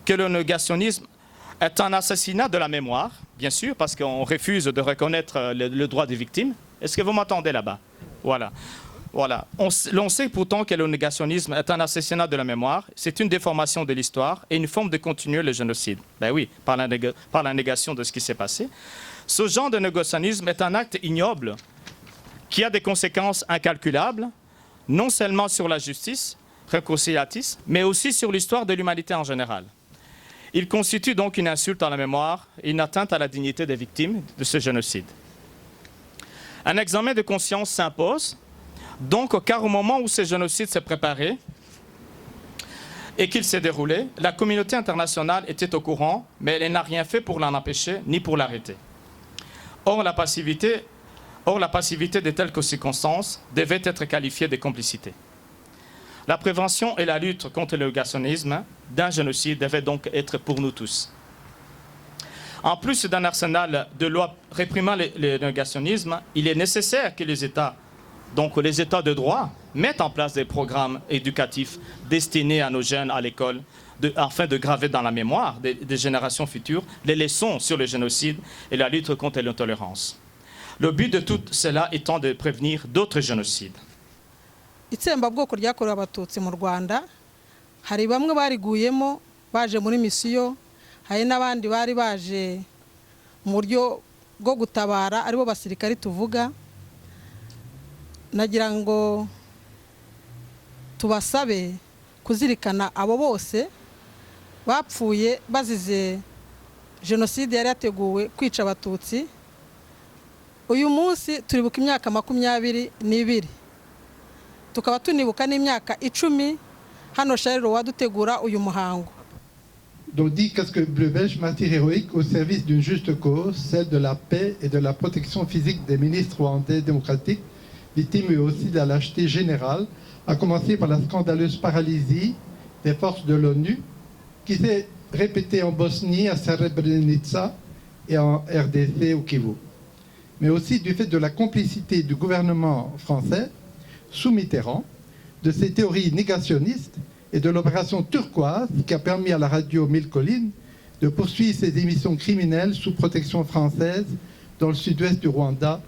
que le négationnisme est un assassinat de la mémoire, bien sûr, parce qu'on refuse de reconnaître le droit des victimes. Est-ce que vous m'entendez là-bas? Voilà. On sait pourtant que le négationnisme est un assassinat de la mémoire, c'est une déformation de l'histoire et une forme de continuer le génocide. Ben oui, par la négation de ce qui s'est passé. Ce genre de négationnisme est un acte ignoble qui a des conséquences incalculables, non seulement sur la justice réconciliatrice, mais aussi sur l'histoire de l'humanité en général. Il constitue donc une insulte à la mémoire et une atteinte à la dignité des victimes de ce génocide. Un examen de conscience s'impose, donc car au moment où ce génocide s'est préparé et qu'il s'est déroulé, la communauté internationale était au courant, mais elle n'a rien fait pour l'en empêcher ni pour l'arrêter. Or, la passivité de telles circonstances devait être qualifiée de complicité. La prévention et la lutte contre le négationnisme d'un génocide devaient donc être pour nous tous. En plus d'un arsenal de lois réprimant le négationnisme, il est nécessaire que les États, donc les États de droit, mettent en place des programmes éducatifs destinés à nos jeunes à l'école, afin de graver dans la mémoire des générations futures les leçons sur le génocide et la lutte contre l'intolérance. Le but de tout cela étant de prévenir d'autres génocides. Itsembabwoko ryakorewe abatutsi mu Rwanda, hari bamwe bariguyemo baje muri misiyo, hari n'abandi bari baje mu buryo bwo gutabara aribo basirikari tuvuga. Nagira ngo tubasabe kuzirikana abo bose bapfuye bazize jenoside yari yateguwe kwica abatutsi. Uyu munsi turibuka imyaka 22, tukaba tunibuka n'imyaka 10 hano Charles wadutegura uyu muhango. Donc dit casque bleu belge, martyr héroïque au service d'une juste cause, celle de la paix et de la protection physique des ministres rwandais démocratiques, victimes eux aussi de la lâcheté générale, à commencer par la scandaleuse paralysie des forces de l'ONU, qui s'est répétée en Bosnie, à Srebrenica et en RDC au Kivu. Mais aussi du fait de la complicité du gouvernement français, sous Mitterrand, de ses théories négationnistes et de l'opération turquoise qui a permis à la radio Mille Collines de poursuivre ses émissions criminelles sous protection française dans le sud-ouest du Rwanda